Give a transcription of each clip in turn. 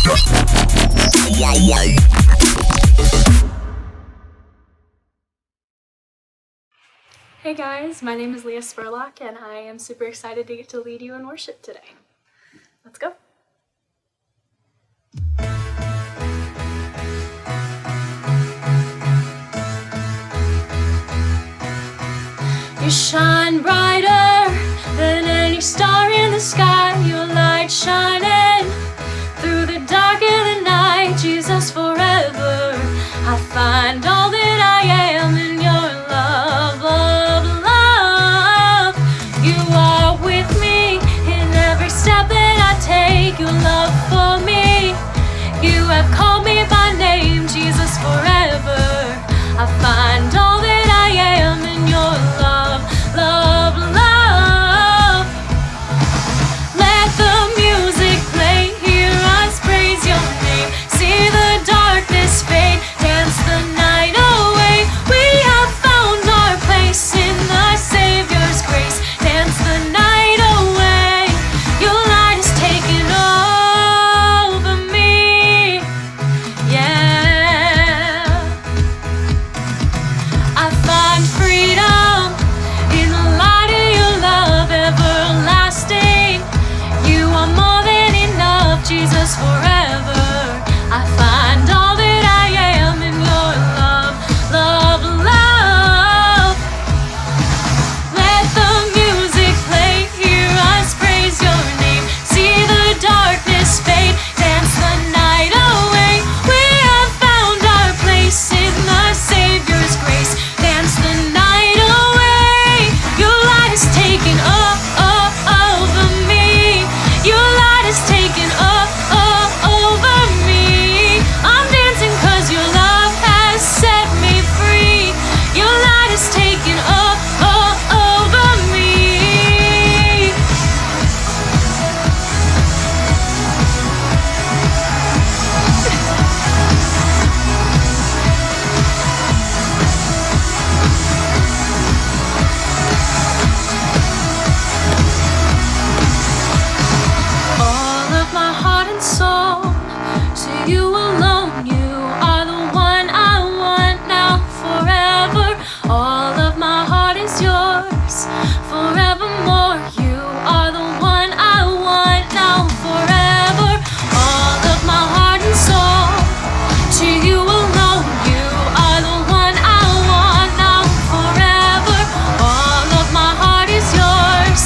Hey guys, my name is Leah Spurlock and I am super excited to get to lead you in worship today. Let's go. You shine brighter than any star in the sky. Your light shining through the dark of the night. Jesus, forever I find all that I am in your love, love, love. You are with me in every step that I take. Your love for me, you have called me by name. Jesus, forever I find all that I am in your love, love, love. Let the music play, hear us praise your name. See the darkness fade, dance the night away. We have found our place in the Savior's grace. Dance the night away. Your light is taking over me. Yeah. I find freedom in the light of your love, everlasting. You are more than enough, Jesus, forever. I find all that I am in your love, love, love. Let the music play, hear us praise your name. See the darkness fade, dance the night away. We have found our place in the Savior's grace. Dance the night away. Your light is taking over me. Your light is taking over me. I'm dancing 'cause your love has set me free. Your light is taking over me. All of my heart and soul, to you alone. You are the one I want now, forever. All of my heart is yours, forevermore. You are the one I want now, forever. All of my heart and soul, to you alone. You are the one I want now, forever. All of my heart is yours,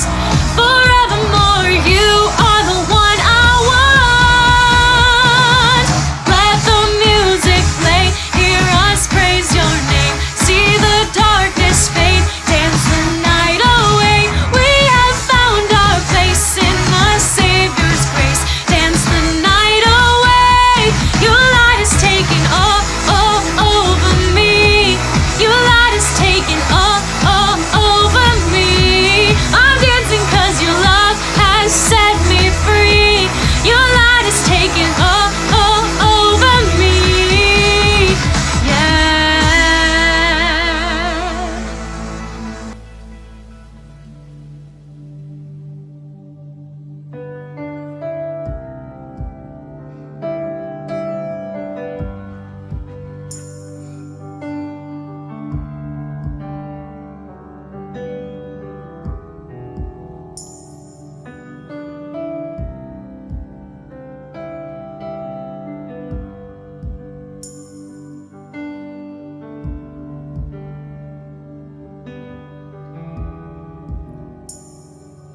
forevermore. You are the one I want. Let the music play, hear us praise your name. See the darkness fade, dance the night away. We have found our place in the Savior's grace. Dance the night away. Your light is taking over me. Your light is taking over me. I'm dancing 'cause your love has set me free. Your light is taking over me. Yeah.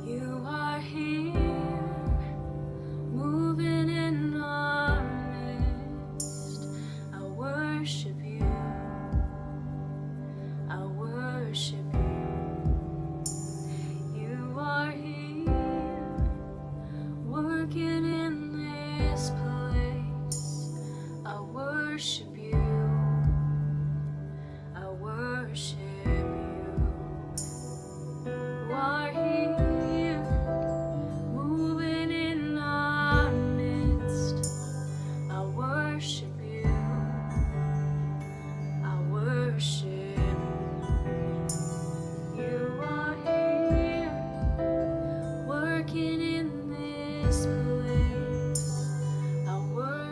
You are here, moving in our midst. I worship you. I worship you. You are here, working in this place. I worship you. I worship you. You are here, moving in our midst. I worship you. I worship you. You are here, working in this place. I worship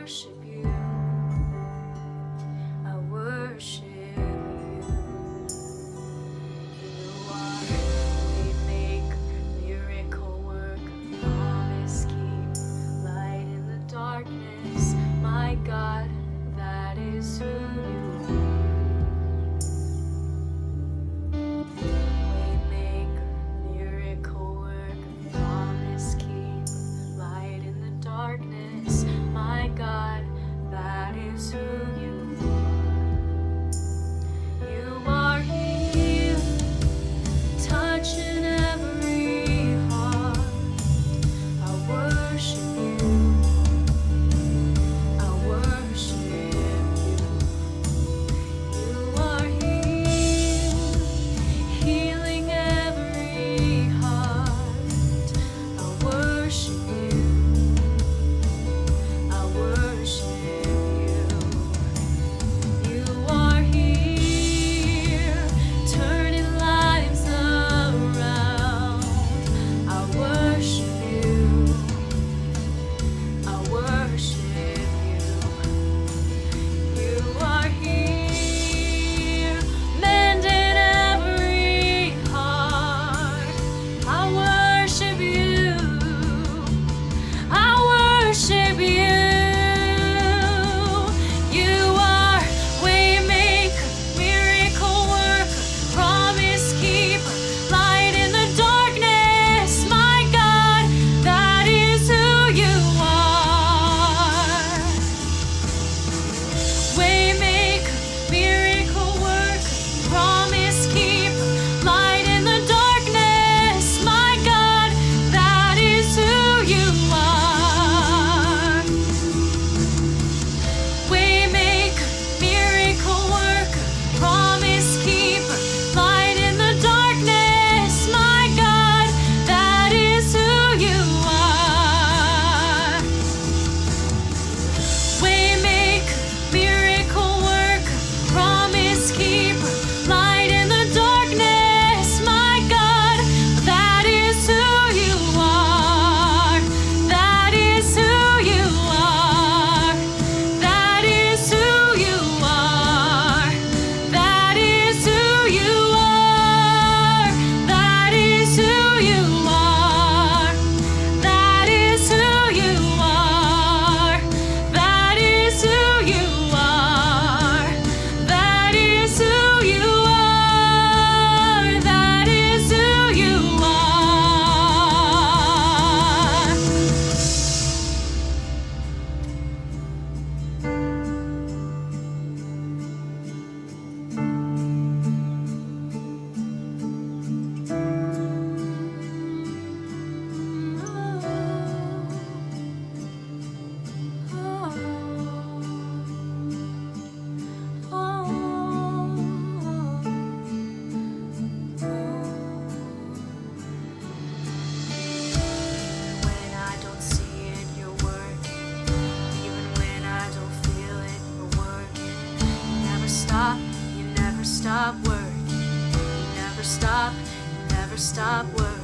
stop working.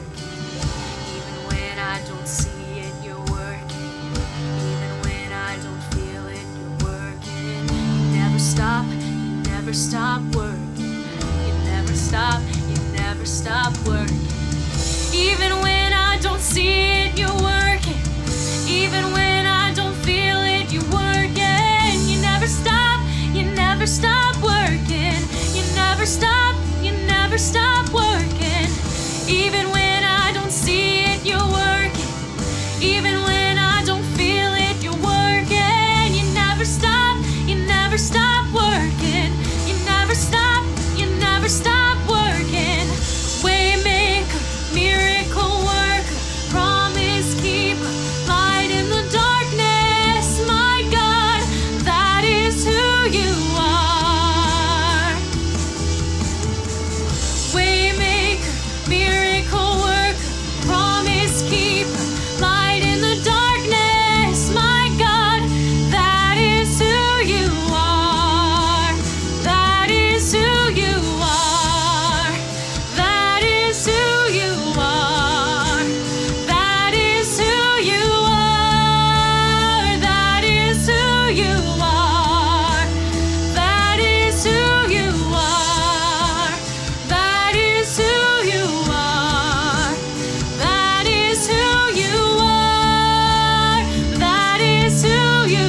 Even when I don't see it, you're working. Even when I don't feel it, you're working. You never stop working. You never stop working. Even when I don't see it, you're working. Even when I don't feel it, you're working. You never stop working. You never stop working. Even when I don't see it, you're working. Even when I don't feel it, you're working. You never stop working. You never stop working. Waymaker, miracle worker, promise keeper, light in the darkness, my God, that is who you are. Waymaker, miracle worker, promise keeper, light in the darkness, my God, that is who you are. That is who you are. That is who you are. That is who you are. That is who you are. That is who you are. That is who you are. That is who you are. That is who you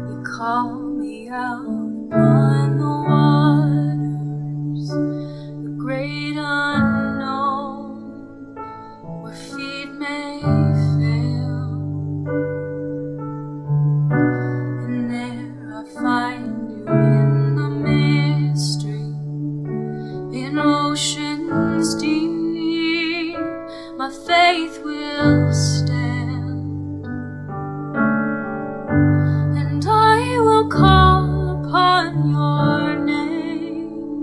You call me out upon the waters, the great unknown, where feet may fail, and there I find you in the mystery, in oceans deep. My faith will stand, and I will call upon your name,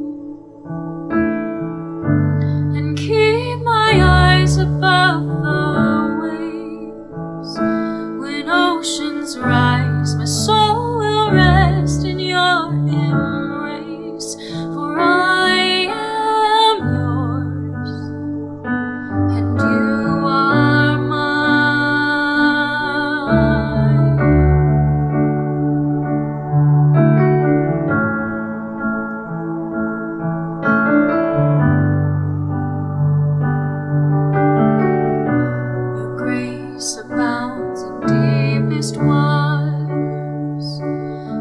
and keep my eyes above the waves. When oceans rise, my soul will rest in your embrace, for I am yours, and you are mine. Your grace abounds in deepest waters.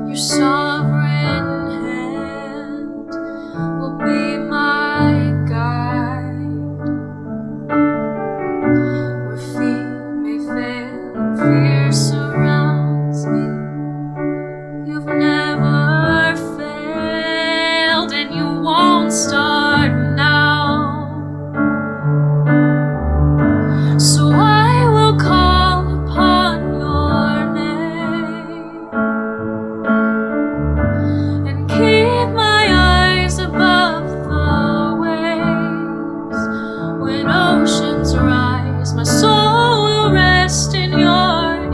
Your sovereign hand will be my guide. Where feet may fail and fear surrounds me, you've never failed, and you won't start now. So I will call upon your name, and keep my eyes above the waves. When oceans rise, my soul will rest in your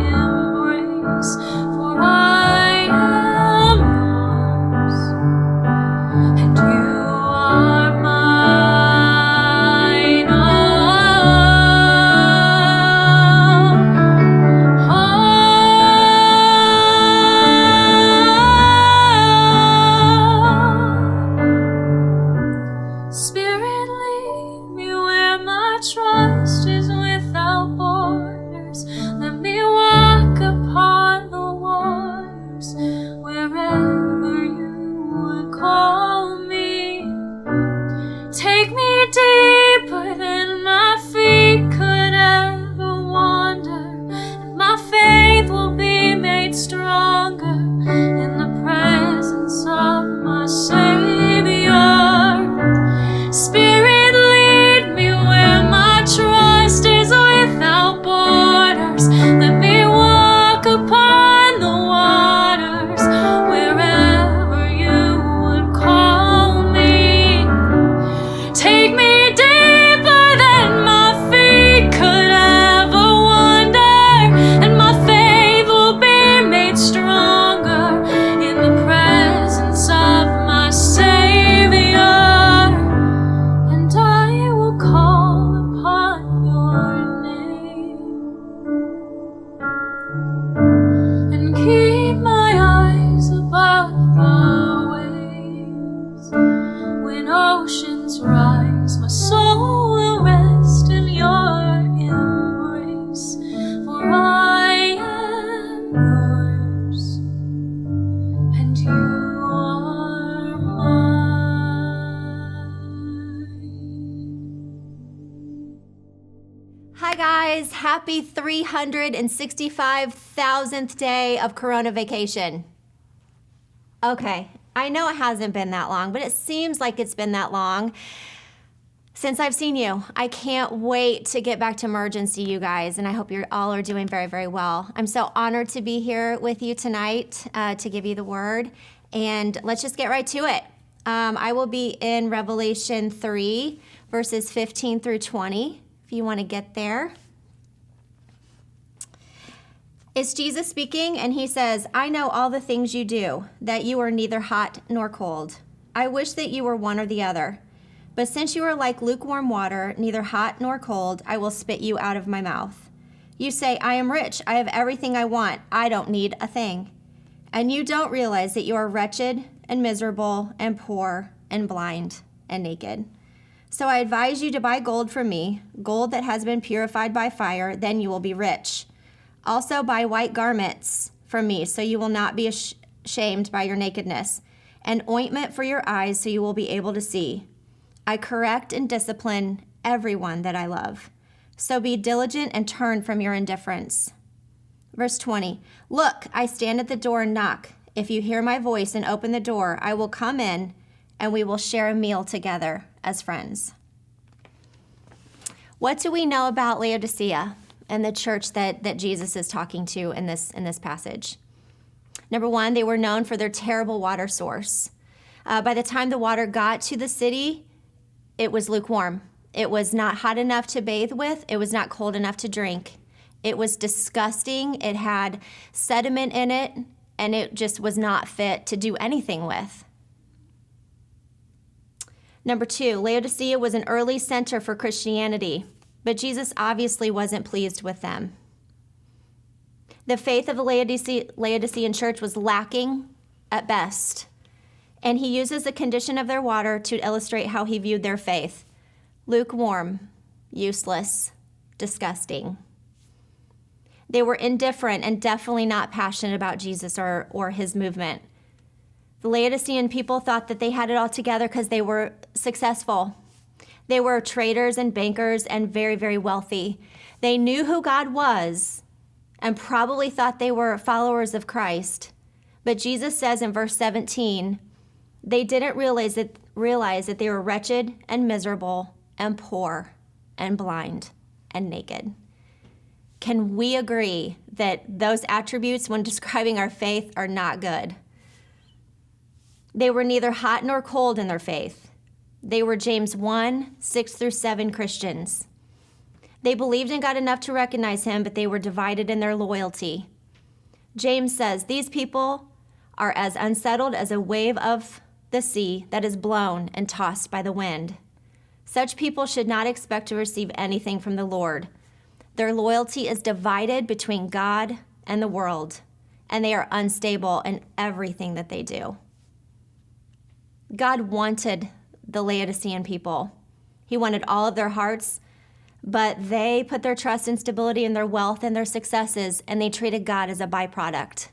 Happy 365,000th day of Corona vacation. Okay, I know it hasn't been that long, but it seems like it's been that long since I've seen you. I can't wait to get back to Merge and see you guys, and I hope you all are doing very, very well. I'm so honored to be here with you tonight to give you the word, and let's just get right to it. I will be in Revelation 3, verses 15 through 20, if you want to get there. It's Jesus speaking, and he says, I know all the things you do, that you are neither hot nor cold. I wish that you were one or the other. But since you are like lukewarm water, neither hot nor cold, I will spit you out of my mouth. You say, I am rich, I have everything I want, I don't need a thing. And you don't realize that you are wretched and miserable and poor and blind and naked. So I advise you to buy gold from me, gold that has been purified by fire, then you will be rich. Also buy white garments from me, so you will not be ashamed by your nakedness, and ointment for your eyes, so you will be able to see. I correct and discipline everyone that I love. So be diligent and turn from your indifference. Verse 20, look, I stand at the door and knock. If you hear my voice and open the door, I will come in, and we will share a meal together as friends. What do we know about Laodicea and the church that Jesus is talking to in this passage? Number one, they were known for their terrible water source. By the time the water got to the city, it was lukewarm. It was not hot enough to bathe with. It was not cold enough to drink. It was disgusting. It had sediment in it, and it just was not fit to do anything with. Number two, Laodicea was an early center for Christianity, but Jesus obviously wasn't pleased with them. The faith of the Laodicean church was lacking at best, and he uses the condition of their water to illustrate how he viewed their faith. Lukewarm, useless, disgusting. They were indifferent and definitely not passionate about Jesus or his movement. The Laodicean people thought that they had it all together because they were successful. They were traders and bankers and very, very wealthy. They knew who God was and probably thought they were followers of Christ. But Jesus says in verse 17, they didn't realize that they were wretched and miserable and poor and blind and naked. Can we agree that those attributes when describing our faith are not good? They were neither hot nor cold in their faith. They were James 1, 6 through 7 Christians. They believed in God enough to recognize him, but they were divided in their loyalty. James says, these people are as unsettled as a wave of the sea that is blown and tossed by the wind. Such people should not expect to receive anything from the Lord. Their loyalty is divided between God and the world, and they are unstable in everything that they do. God wanted the Laodicean people. He wanted all of their hearts, but they put their trust and stability in their wealth and their successes, and they treated God as a byproduct.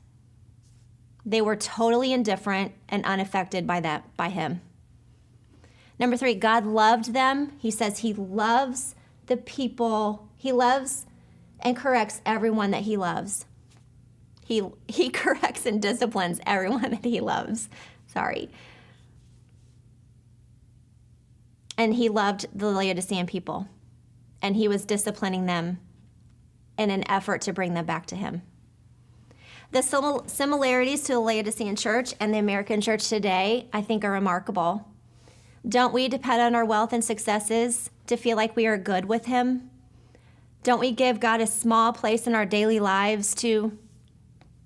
They were totally indifferent and unaffected by him. Number three, God loved them. He says he loves the people. He loves and corrects everyone that he loves. He corrects and disciplines everyone that he loves. Sorry. And he loved the Laodicean people, and he was disciplining them in an effort to bring them back to him. The similarities to the Laodicean church and the American church today, I think, are remarkable. Don't we depend on our wealth and successes to feel like we are good with him? Don't we give God a small place in our daily lives to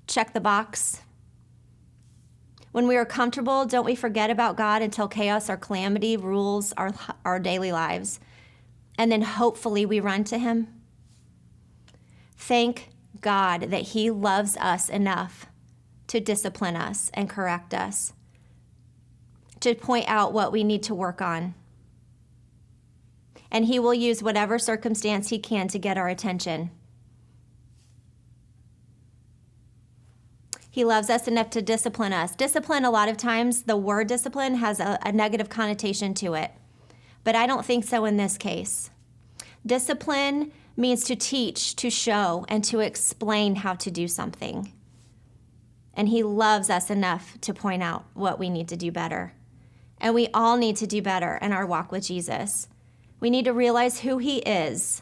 check the box? When we are comfortable, don't we forget about God until chaos or calamity rules our daily lives? And then hopefully we run to him? Thank God that he loves us enough to discipline us and correct us, to point out what we need to work on. And he will use whatever circumstance he can to get our attention. He loves us enough to discipline us. Discipline, a lot of times, the word discipline has a negative connotation to it. But I don't think so in this case. Discipline means to teach, to show, and to explain how to do something. And he loves us enough to point out what we need to do better. And we all need to do better in our walk with Jesus. We need to realize who he is.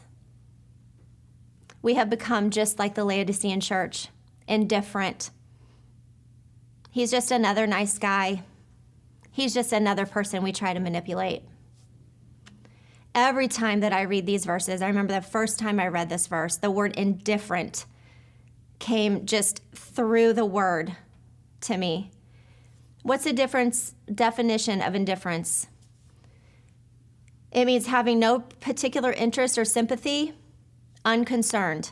We have become just like the Laodicean church, indifferent. He's just another nice guy. He's just another person we try to manipulate. Every time that I read these verses, I remember the first time I read this verse, the word indifferent came just through the word to me. What's the definition of indifference? It means having no particular interest or sympathy, unconcerned,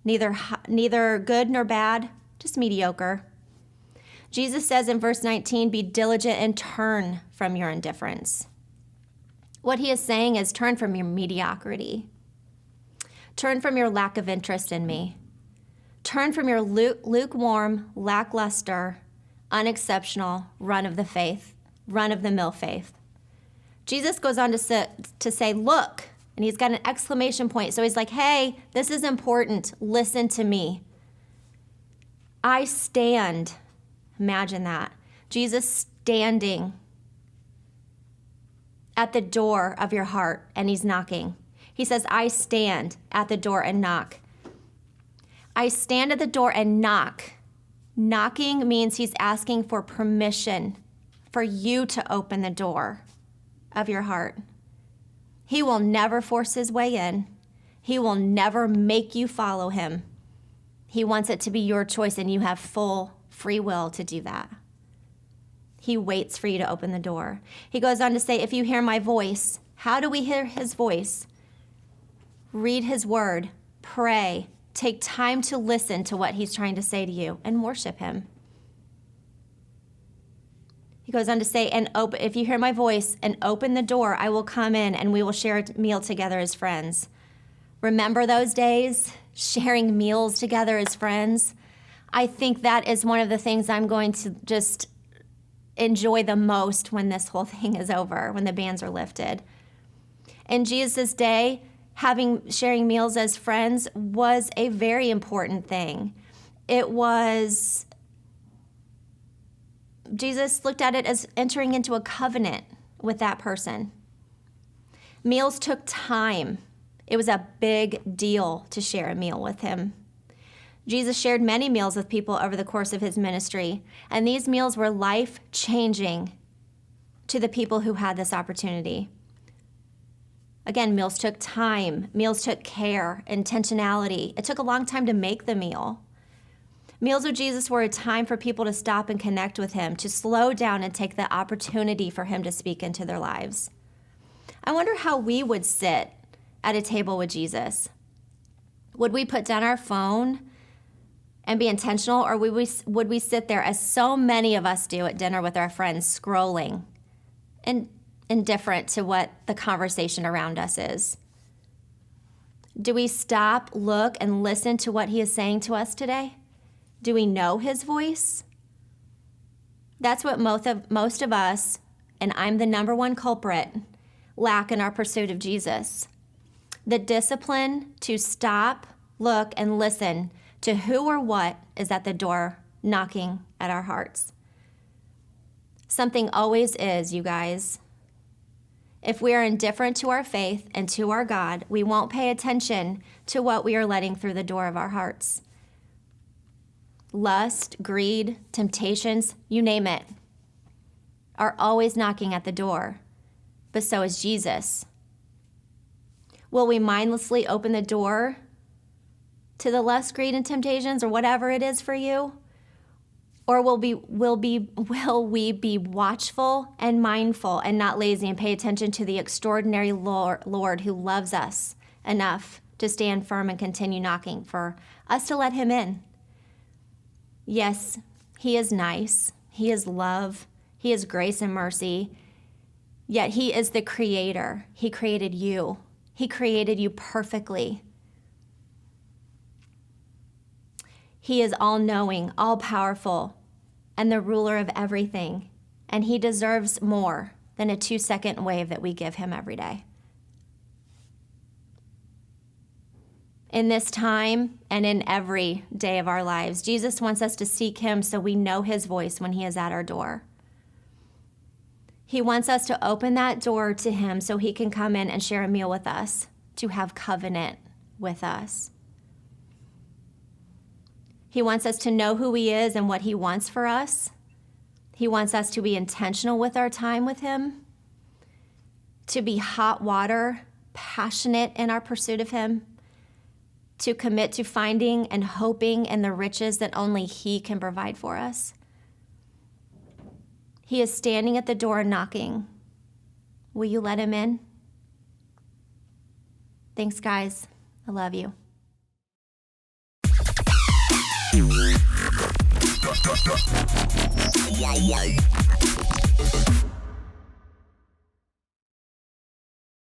neither good nor bad, just mediocre. Jesus says in verse 19, be diligent and turn from your indifference. What he is saying is turn from your mediocrity. Turn from your lack of interest in me. Turn from your lukewarm, lackluster, unexceptional run-of-the-mill faith. Jesus goes on to say, look, and he's got an exclamation point. So he's like, hey, this is important. Listen to me. I stand. Imagine that. Jesus standing at the door of your heart, and he's knocking. He says, I stand at the door and knock. I stand at the door and knock. Knocking means he's asking for permission for you to open the door of your heart. He will never force his way in. He will never make you follow him. He wants it to be your choice, and you have full free will to do that. He waits for you to open the door. He goes on to say, if you hear my voice, how do we hear his voice? Read his word, pray, take time to listen to what he's trying to say to you, and worship him. He goes on to say, if you hear my voice and open the door, I will come in and we will share a meal together as friends. Remember those days, sharing meals together as friends? I think that is one of the things I'm going to just enjoy the most when this whole thing is over, when the bans are lifted. In Jesus' day, sharing meals as friends was a very important thing. Jesus looked at it as entering into a covenant with that person. Meals took time. It was a big deal to share a meal with him. Jesus shared many meals with people over the course of his ministry, and these meals were life-changing to the people who had this opportunity. Again, meals took time. Meals took care, intentionality. It took a long time to make the meal. Meals with Jesus were a time for people to stop and connect with him, to slow down and take the opportunity for him to speak into their lives. I wonder how we would sit at a table with Jesus. Would we put down our phone and be intentional, or would we sit there, as so many of us do at dinner with our friends, scrolling and indifferent to what the conversation around us is? Do we stop, look, and listen to what he is saying to us today? Do we know his voice? That's what most of us, and I'm the number one culprit, lack in our pursuit of Jesus. The discipline to stop, look, and listen to who or what is at the door knocking at our hearts. Something always is, you guys. If we are indifferent to our faith and to our God, we won't pay attention to what we are letting through the door of our hearts. Lust, greed, temptations, you name it, are always knocking at the door, but so is Jesus. Will we mindlessly open the door to the lust, greed, and temptations, or whatever it is for you? Or will we be watchful and mindful and not lazy and pay attention to the extraordinary Lord who loves us enough to stand firm and continue knocking for us to let him in? Yes, he is nice. He is love. He is grace and mercy. Yet he is the creator. He created you. He created you perfectly. He is all-knowing, all-powerful, and the ruler of everything. And he deserves more than a 2-second wave that we give him every day. in this time and in every day of our lives. Jesus wants us to seek him so we know his voice when he is at our door. He wants us to open that door to him so he can come in and share a meal with us, to have covenant with us. He wants us to know who he is and what he wants for us. He wants us to be intentional with our time with him, to be hot water, passionate in our pursuit of him, to commit to finding and hoping in the riches that only he can provide for us. He is standing at the door knocking. Will you let him in? Thanks, guys. I love you. Yeah.